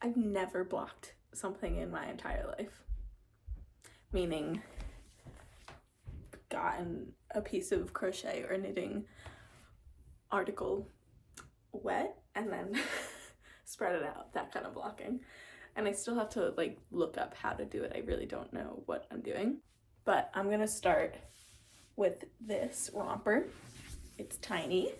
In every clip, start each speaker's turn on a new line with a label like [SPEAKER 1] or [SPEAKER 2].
[SPEAKER 1] I've never blocked something in my entire life. Meaning, gotten a piece of crochet or knitting article wet and then spread it out, that kind of blocking. And I still have to like look up how to do it. I really don't know what I'm doing. But I'm gonna start with this romper. It's tiny.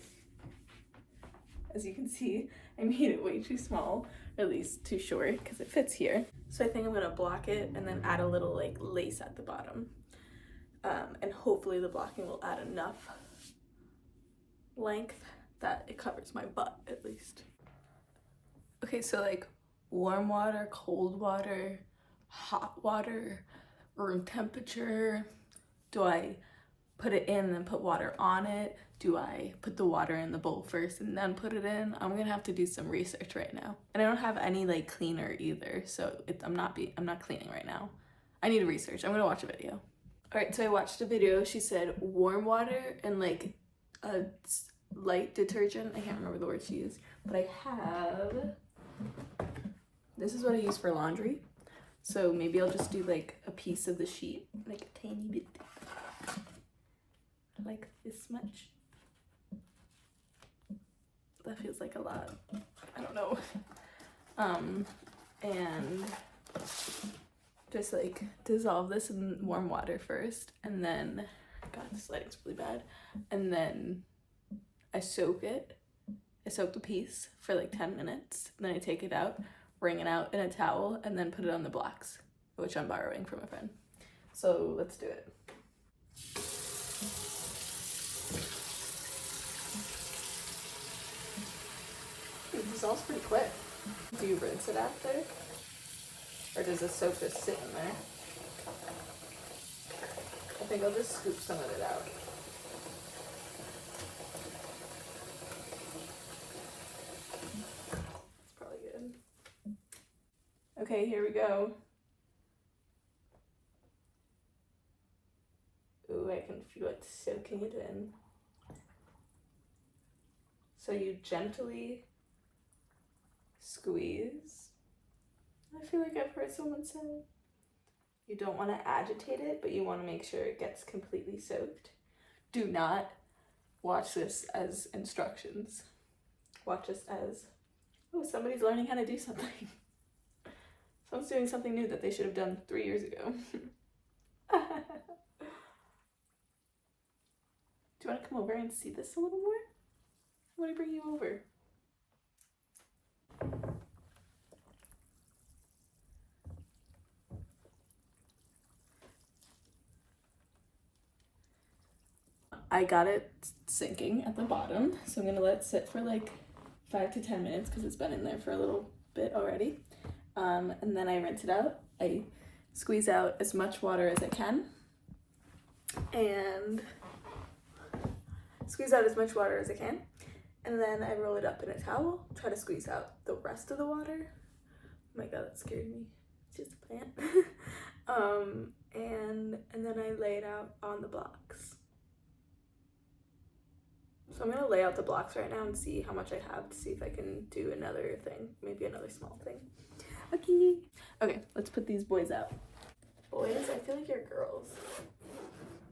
[SPEAKER 1] As you can see, I made it way too small, or at least too short, because it fits here. So I think I'm gonna block it and then add a little like lace at the bottom. And hopefully the blocking will add enough length that it covers my butt at least. Okay, so like warm water, cold water, hot water, room temperature. Do I put it in and then put water on it? Do I put the water in the bowl first and then put it in? I'm gonna have to do some research right now. And I don't have any like cleaner either, so I'm not cleaning right now. I need to research. I'm gonna watch a video. All right, so I watched a video. She said warm water and like a light detergent. I can't remember the word she used, but I have, this is what I use for laundry. So maybe I'll just do like a piece of the sheet, like a tiny bit, like this much. That feels like a lot. I don't know. And just like dissolve this in warm water first, and then, God, this lighting's really bad. And then I soak it. I soak the piece for like 10 minutes. Then I take it out, wring it out in a towel, and then put it on the blocks, which I'm borrowing from a friend. So let's do it. It dissolves pretty quick. Do you rinse it after? Or does the soap just sit in there? I think I'll just scoop some of it out. That's probably good. Okay, here we go. Ooh, I can feel it soaking it in. So you gently squeeze. I feel like I've heard someone say you don't want to agitate it, but you want to make sure it gets completely soaked. Do not watch this as instructions. Watch this as, oh, somebody's learning how to do something. Someone's doing something new that they should have done 3 years ago. Do you want to come over and see this a little more? I want to bring you over. I got it sinking at the bottom, so I'm gonna let it sit for like 5 to 10 minutes because it's been in there for a little bit already. And then I rinse it out. I squeeze out as much water as I can, and then I roll it up in a towel, try to squeeze out the rest of the water. Oh my God, that scared me. It's just a plant. And then I lay it out on the blocks. So I'm gonna lay out the blocks right now and see how much I have to see if I can do another thing, maybe another small thing. Okay, let's put these boys out. Boys, I feel like you're girls.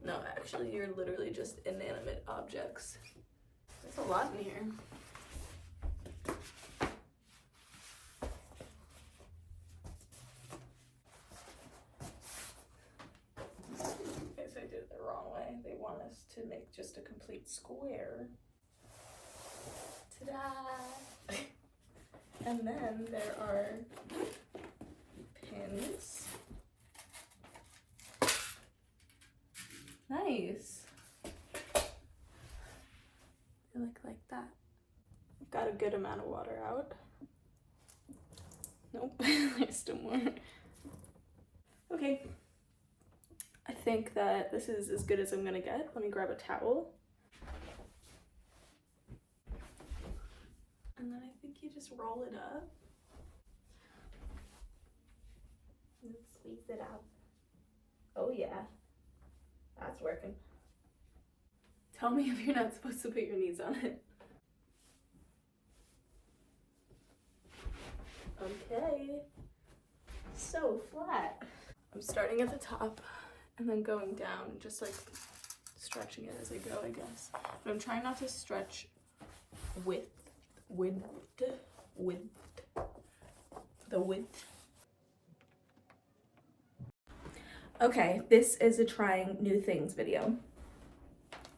[SPEAKER 1] No, actually, you're literally just inanimate objects. There's a lot in here. Okay, so I did it the wrong way. They want us to make just a complete square. Ta-da! And then there are pins. Nice. They look like that. I've got a good amount of water out. Nope, there's still more. Okay. I think that this is as good as I'm gonna get. Let me grab a towel. And then I think you just roll it up. And squeeze it out. Oh yeah, that's working. Tell me if you're not supposed to put your knees on it. Okay. so flat. I'm starting at the top and then going down, just like stretching it as I go, I guess. But I'm trying not to stretch width. Okay, this is a trying new things video.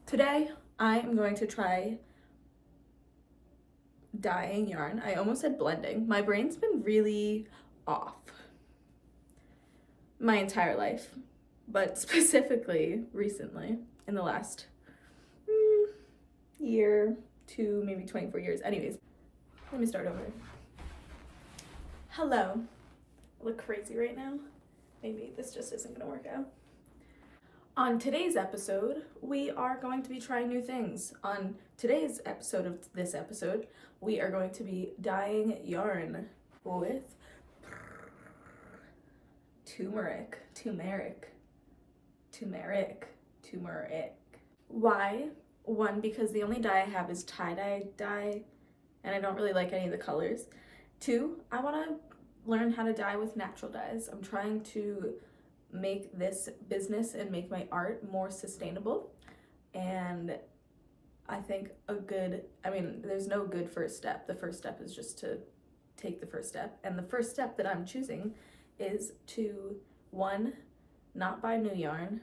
[SPEAKER 1] Today, I am going to try dyeing yarn. I almost said blending. My brain's been really off my entire life, but specifically recently, in the last year to maybe 24 years. Anyways, let me start over. Hello. I look crazy right now. Maybe this just isn't gonna work out. On today's episode, we are going to be trying new things. On today's episode of this episode, we are going to be dyeing yarn with turmeric. Why? One, because the only dye I have is tie-dye dye, and I don't really like any of the colors. Two, I want to learn how to dye with natural dyes. I'm trying to make this business and make my art more sustainable, and I think there's no good first step. The first step is just to take the first step, and the first step that I'm choosing is to, one, not buy new yarn,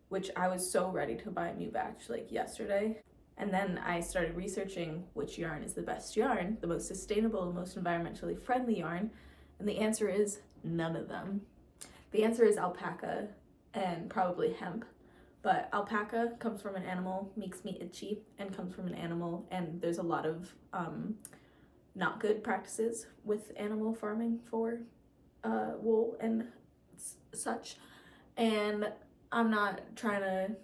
[SPEAKER 1] which I was so ready to buy a new batch like yesterday. And then I started researching which yarn is the best yarn, the most sustainable, most environmentally friendly yarn, and the answer is none of them. The answer is alpaca and probably hemp, but alpaca comes from an animal, makes me itchy, and comes from an animal, and there's a lot of not good practices with animal farming for wool and such, and I'm not trying to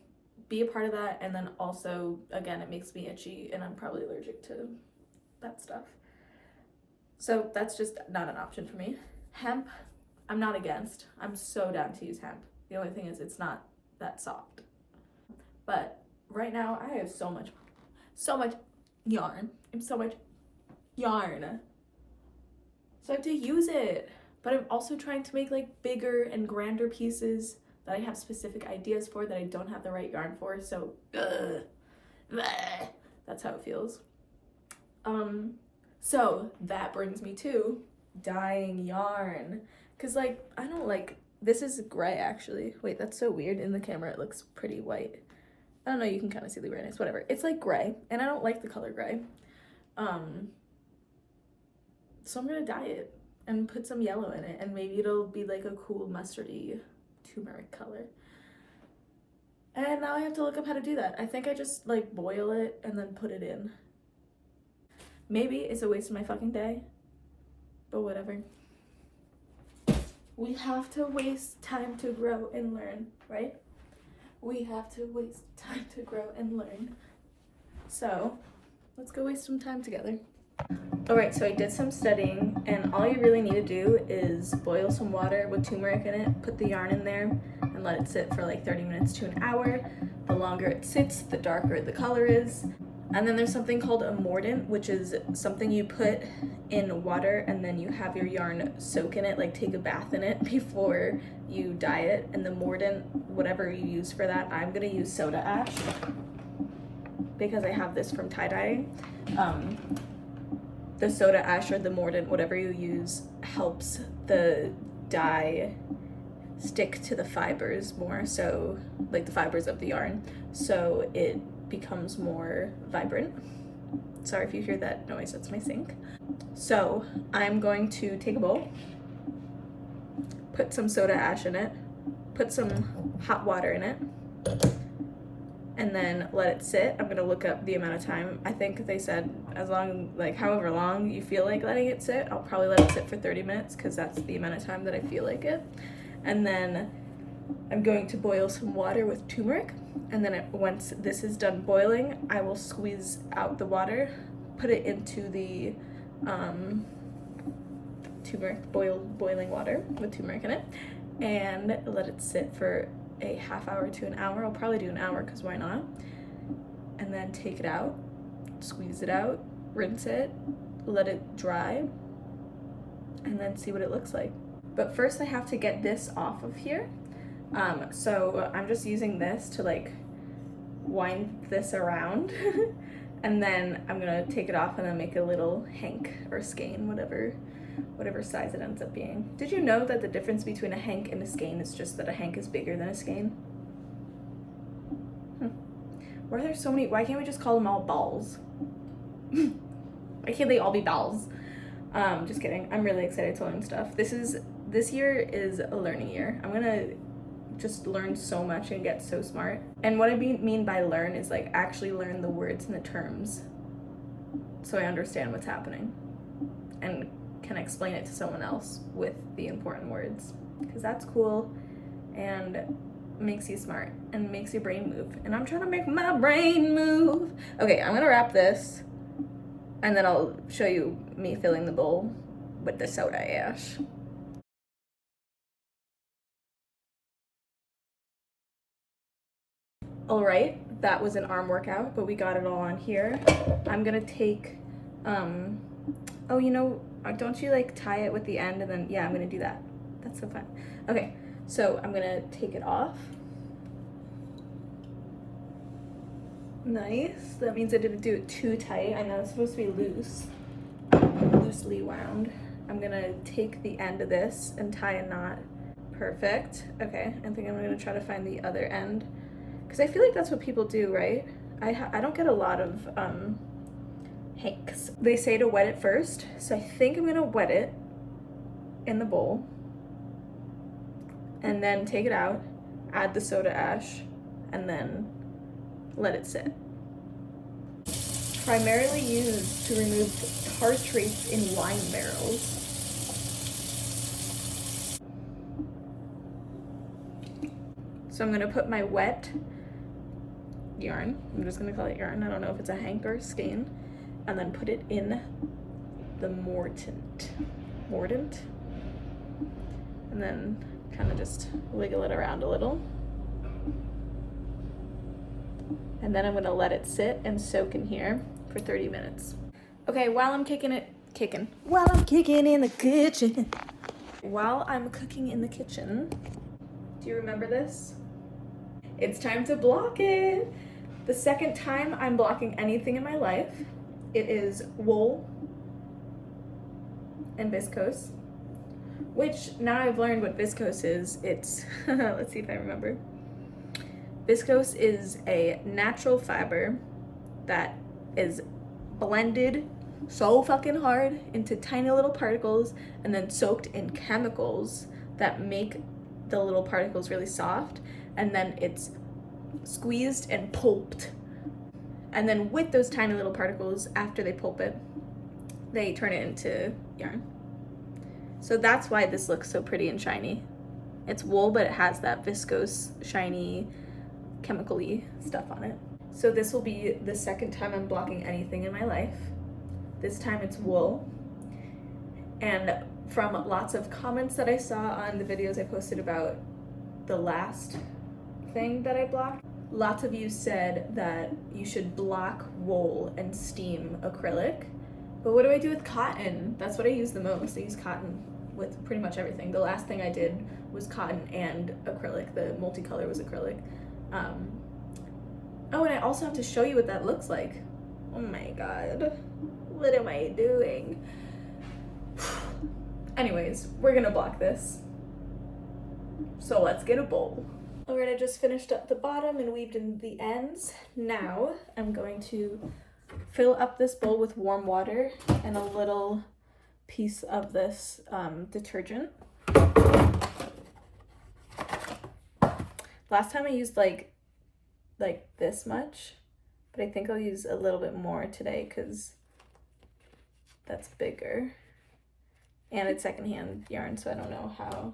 [SPEAKER 1] be a part of that. And then also, again, it makes me itchy and I'm probably allergic to that stuff, so that's just not an option for me. Hemp, I'm not against. I'm so down to use hemp. The only thing is it's not that soft. But right now I have so much yarn. So I have to use it. But I'm also trying to make like bigger and grander pieces that I have specific ideas for that I don't have the right yarn for. So that's how it feels. So that brings me to dyeing yarn. Cause like, I don't like, this is gray actually. Wait, that's so weird. In the camera it looks pretty white. I don't know, you can kind of see the grayness, whatever. It's like gray, and I don't like the color gray. So I'm gonna dye it and put some yellow in it, and maybe it'll be like a cool mustardy turmeric color. And now I have to look up how to do that. I think I just like boil it and then put it in. Maybe it's a waste of my fucking day, but whatever. We have to waste time to grow and learn, right? We have to waste time to grow and learn. So let's go waste some time together. All right, so I did some studying, and all you really need to do is boil some water with turmeric in it, put the yarn in there, and let it sit for like 30 minutes to an hour. The longer it sits, the darker the color is. And then there's something called a mordant, which is something you put in water and then you have your yarn soak in it, like take a bath in it before you dye it. And the mordant, whatever you use for that, I'm gonna use soda ash because I have this from tie-dyeing. The soda ash or the mordant, whatever you use, helps the dye stick to the fibers more, so like the fibers of the yarn, so it becomes more vibrant. Sorry if you hear that noise, that's my sink. So I'm going to take a bowl, put some soda ash in it, put some hot water in it, and then let it sit. I'm gonna look up the amount of time. I think they said as long, like however long you feel like letting it sit. I'll probably let it sit for 30 minutes because that's the amount of time that I feel like it. And then I'm going to boil some water with turmeric, and then once this is done boiling, I will squeeze out the water, put it into the boiling water with turmeric in it, and let it sit for a half hour to an hour. I'll probably do an hour because why not? And then take it out, squeeze it out, rinse it, let it dry, and then see what it looks like. But first I have to get this off of here. So I'm just using this to like wind this around and then I'm gonna take it off and then make a little hank or skein, whatever size it ends up being. Did you know that the difference between a hank and a skein is just that a hank is bigger than a skein? Why are there so many? Why can't we just call them all balls? Why can't they all be balls? Just kidding. I'm really excited to learn stuff. This year is a learning year. I'm gonna just learn so much and get so smart. And what I mean by learn is like actually learn the words and the terms so I understand what's happening and can explain it to someone else with the important words, because that's cool and makes you smart and makes your brain move. And I'm trying to make my brain move. Okay, I'm gonna wrap this and then I'll show you me filling the bowl with the soda ash. All right, that was an arm workout, but we got it all on here. I'm gonna take, oh, you know, don't you like tie it with the end and then, yeah, I'm gonna do that. That's so fun. Okay, so I'm gonna take it off. Nice, that means I didn't do it too tight. I know it's supposed to be loose, loosely wound. I'm gonna take the end of this and tie a knot. Perfect, okay, I think I'm gonna try to find the other end, because I feel like that's what people do, right? I don't get a lot of hanks. They say to wet it first, so I think I'm gonna wet it in the bowl and then take it out, add the soda ash, and then let it sit. Primarily used to remove tar trace in wine barrels. So I'm gonna put my wet yarn, I'm just gonna call it yarn, I don't know if it's a hank or a skein, and then put it in the mordant, and then kind of just wiggle it around a little. And then I'm gonna let it sit and soak in here for 30 minutes. Okay, while I'm kicking in the kitchen. While I'm cooking in the kitchen, do you remember this? It's time to block it. The second time I'm blocking anything in my life. It is wool and viscose, which now I've learned what viscose is. It's, let's see if I remember. Viscose is a natural fiber that is blended so fucking hard into tiny little particles and then soaked in chemicals that make the little particles really soft, and then it's squeezed and pulped. And then with those tiny little particles, after they pulp it, they turn it into yarn. So that's why this looks so pretty and shiny. It's wool, but it has that viscose, shiny, chemical-y stuff on it. So this will be the second time I'm blocking anything in my life. This time it's wool. And from lots of comments that I saw on the videos I posted about the last thing that I blocked, lots of you said that you should block wool and steam acrylic. But what do I do with cotton? That's what I use the most. I use cotton with pretty much everything. The last thing I did was cotton and acrylic. The multicolor was acrylic. Oh, and I also have to show you what that looks like. Oh my god. What am I doing? Anyways, we're gonna block this. So let's get a bowl. Alright, I just finished up the bottom and weaved in the ends. Now I'm going to fill up this bowl with warm water and a little piece of this detergent. Last time I used like this much, but I think I'll use a little bit more today because that's bigger. And it's secondhand yarn, so I don't know how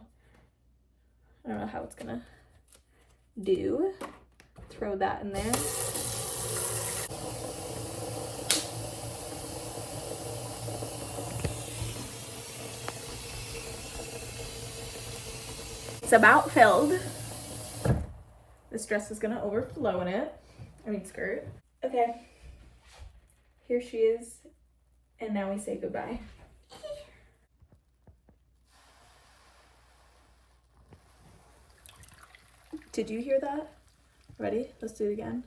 [SPEAKER 1] it's gonna do. Throw that in there. It's about filled. This dress is gonna overflow in it. I mean skirt. Okay. Here she is. And now we say goodbye. Did you hear that? Ready? Let's do it again.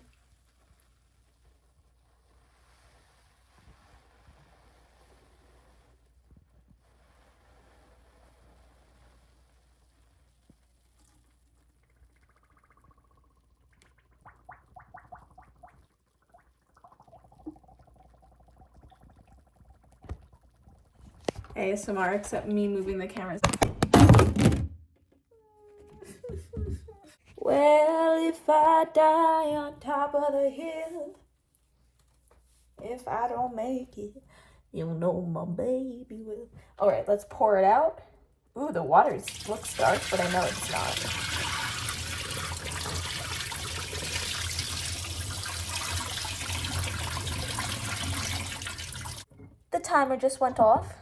[SPEAKER 1] ASMR, except me moving the cameras. Well, if I die on top of the hill, if I don't make it, you'll know my baby will. All right, let's pour it out. Ooh, the water looks dark, but I know it's not. The timer just went off.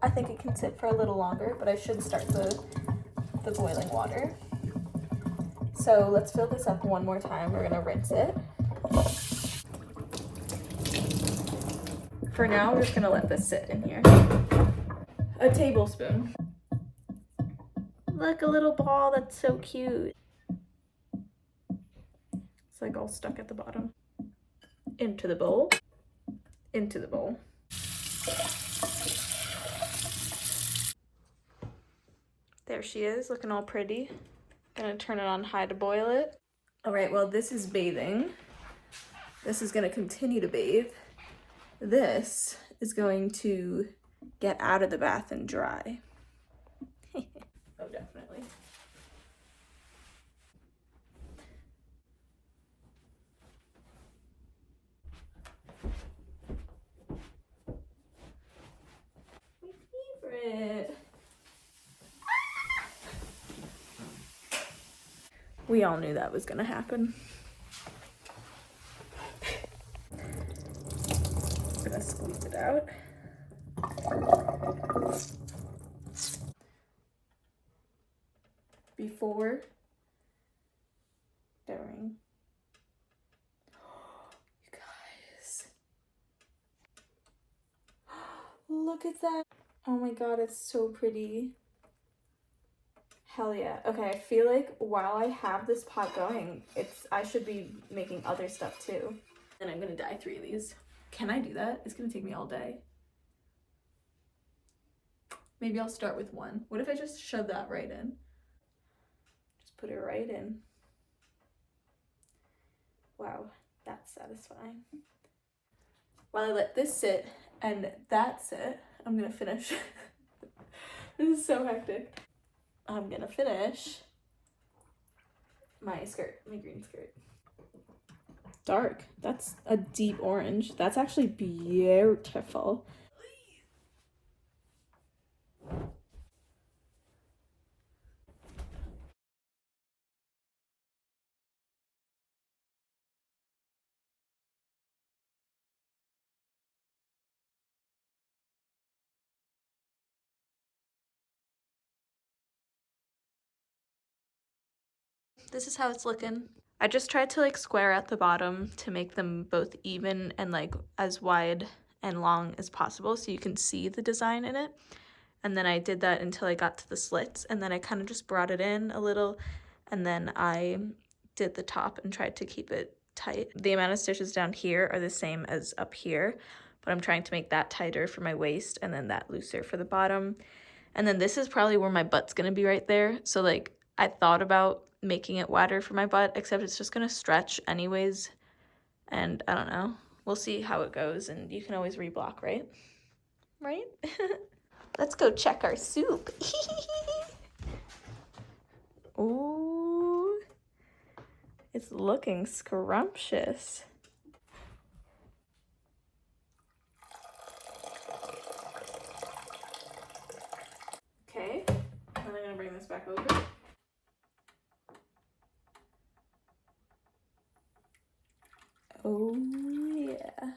[SPEAKER 1] I think it can sit for a little longer, but I should start the boiling water. So let's fill this up one more time. We're gonna rinse it. For now, we're just gonna let this sit in here. A tablespoon. Look, a little ball, that's so cute. It's like all stuck at the bottom. Into the bowl. Into the bowl. There she is, looking all pretty. Gonna turn it on high to boil it. All right, well, this is bathing. This is gonna continue to bathe. This is going to get out of the bath and dry. Oh, definitely. My favorite. We all knew that was gonna happen. I'm gonna squeeze it out. Before, during. You guys. Look at that. Oh my god, it's so pretty. Hell yeah. Okay, I feel like while I have this pot going, I should be making other stuff too. And I'm gonna dye 3 of these. Can I do that? It's gonna take me all day. Maybe I'll start with 1. What if I just shove that right in? Just put it right in. Wow, that's satisfying. While I let this sit and that sit, I'm gonna finish. This is so hectic. I'm gonna finish my skirt, my green skirt. Dark. That's a deep orange. That's actually beautiful. This is how it's looking. I just tried to like square out the bottom to make them both even and like as wide and long as possible so you can see the design in it. And then I did that until I got to the slits, and then I kind of just brought it in a little, and then I did the top and tried to keep it tight. The amount of stitches down here are the same as up here, but I'm trying to make that tighter for my waist and then that looser for the bottom. And then this is probably where my butt's gonna be right there. So like I thought about making it wider for my butt, except it's just gonna stretch anyways. And I don't know, we'll see how it goes, and you can always reblock, right? Right? Let's go check our soup. Ooh, it's looking scrumptious. Okay, then I'm gonna bring this back over. Oh yeah.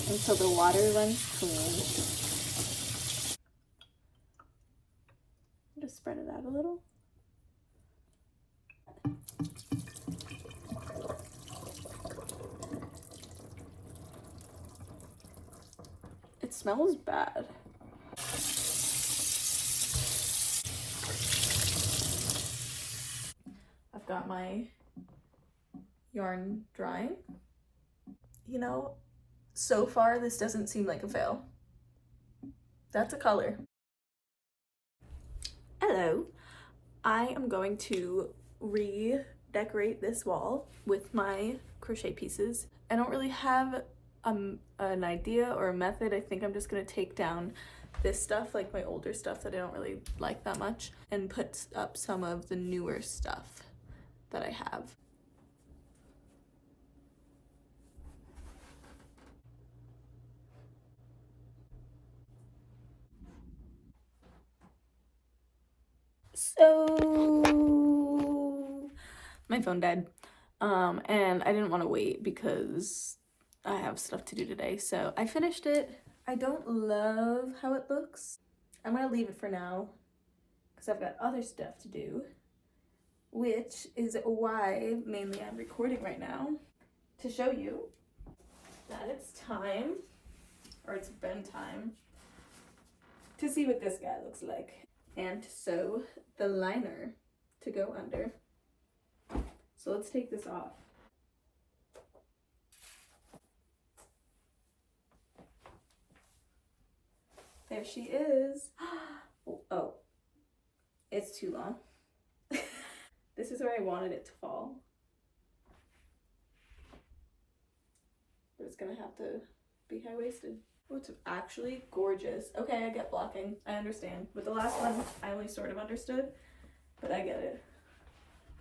[SPEAKER 1] Until the water runs clean. Just spread it out a little. It smells bad. got my yarn drying. You know, so far this doesn't seem like a fail. That's a color. Hello. I am going to redecorate this wall with my crochet pieces. I don't really have an idea or a method. I think I'm just gonna take down this stuff, like my older stuff that I don't really like that much, and put up some of the newer stuff that I have. So my phone died, and I didn't want to wait because I have stuff to do today, so I finished it. I don't love how it looks. I'm gonna leave it for now because I've got other stuff to do, which is why mainly I'm recording right now, to show you that it's time, or it's been time, to see what this guy looks like, and to sew the liner to go under. So let's take this off. There she is. Oh, it's too long. This is where I wanted it to fall, but it's gonna have to be high-waisted. Oh, it's actually gorgeous. Okay, I get blocking. I understand. With the last one, I only sort of understood, but I get it.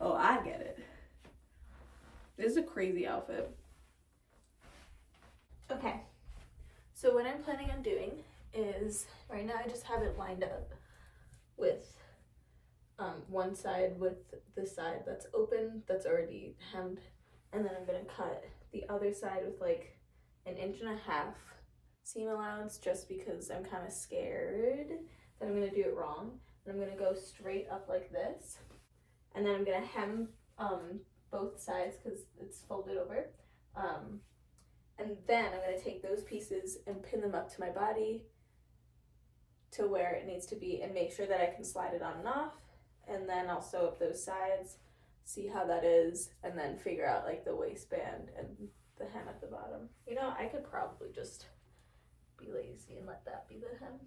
[SPEAKER 1] Oh, I get it. This is a crazy outfit. Okay, so what I'm planning on doing is, right now I just have it lined up with one side with the side that's open, that's already hemmed, and then I'm gonna cut the other side with like 1.5 inches seam allowance, just because I'm kind of scared that I'm gonna do it wrong. And I'm gonna go straight up like this, and then I'm gonna hem both sides because it's folded over, and then I'm gonna take those pieces and pin them up to my body to where it needs to be, and make sure that I can slide it on and off. And then I'll sew up those sides, see how that is, and then figure out like the waistband and the hem at the bottom. You know, I could probably just be lazy and let that be the hem.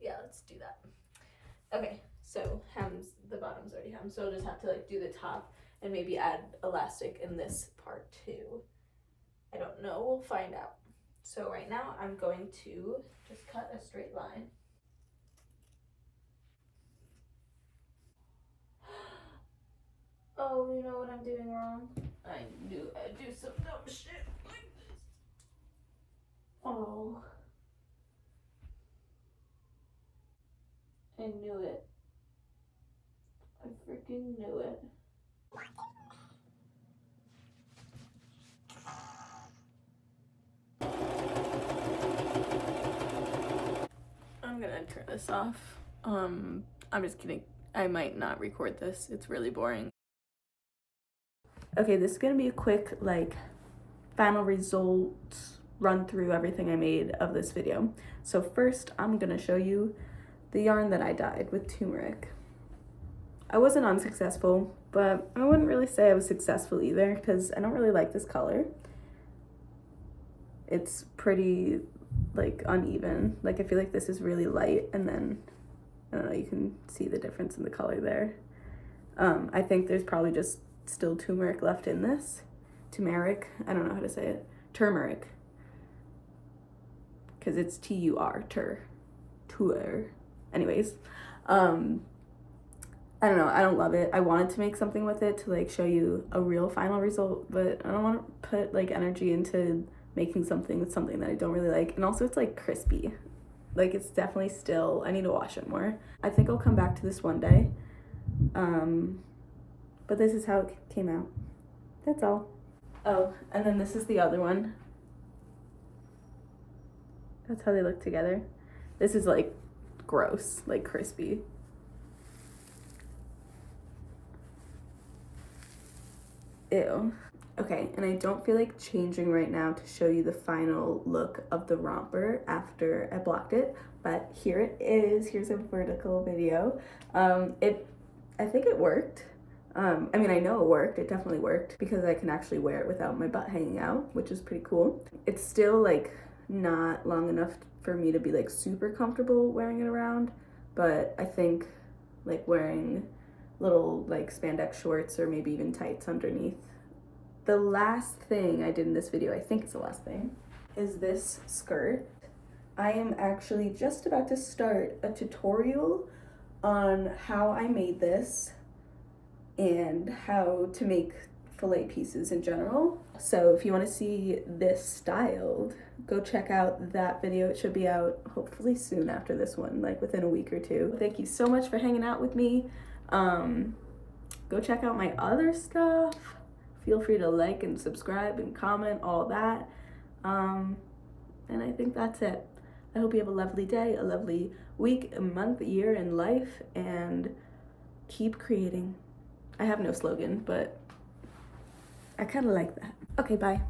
[SPEAKER 1] Yeah, let's do that. Okay, so hems, the bottom's already hemmed, so I'll just have to like do the top and maybe add elastic in this part too. I don't know, we'll find out. So right now I'm going to just cut a straight line. Oh, you know what I'm doing wrong? I knew I'd do some dumb shit like this. Oh. I knew it. I freaking knew it. I'm gonna turn this off. I'm just kidding. I might not record this. It's really boring. Okay, this is gonna be a quick like final results run through everything I made of this video. So first I'm gonna show you the yarn that I dyed with turmeric. I wasn't unsuccessful, but I wouldn't really say I was successful either because I don't really like this color. It's pretty like uneven. Like I feel like this is really light, and then I don't know, you can see the difference in the color there. I think there's probably just still turmeric left in this. Turmeric, I don't know how to say it. Turmeric. Because it's T-U-R, tur. Anyways, I don't know, I don't love it. I wanted to make something with it to like show you a real final result, but I don't want to put like energy into making something with something that I don't really like. And also it's like crispy. Like it's definitely still, I need to wash it more. I think I'll come back to this one day. But this is how it came out. That's all. Oh, and then this is the other one. That's how they look together. This is like gross, like crispy. Ew. Okay, and I don't feel like changing right now to show you the final look of the romper after I blocked it, but here it is. Here's a vertical video. I think it worked. I mean, I know it worked. It definitely worked because I can actually wear it without my butt hanging out, which is pretty cool. It's still like not long enough for me to be like super comfortable wearing it around, but I think like wearing little like spandex shorts or maybe even tights underneath. The last thing I did in this video, I think it's the last thing, is this skirt. I am actually just about to start a tutorial on how I made this and how to make fillet pieces in general. So if you want to see this styled, go check out that video. It should be out hopefully soon after this one, like within a week or two. Thank you so much for hanging out with me. Go check out my other stuff. Feel free to like and subscribe and comment, all that. And I think that's it. I hope you have a lovely day, a lovely week, a month, a year in life, and keep creating. I have no slogan, but I kind of like that. Okay, bye.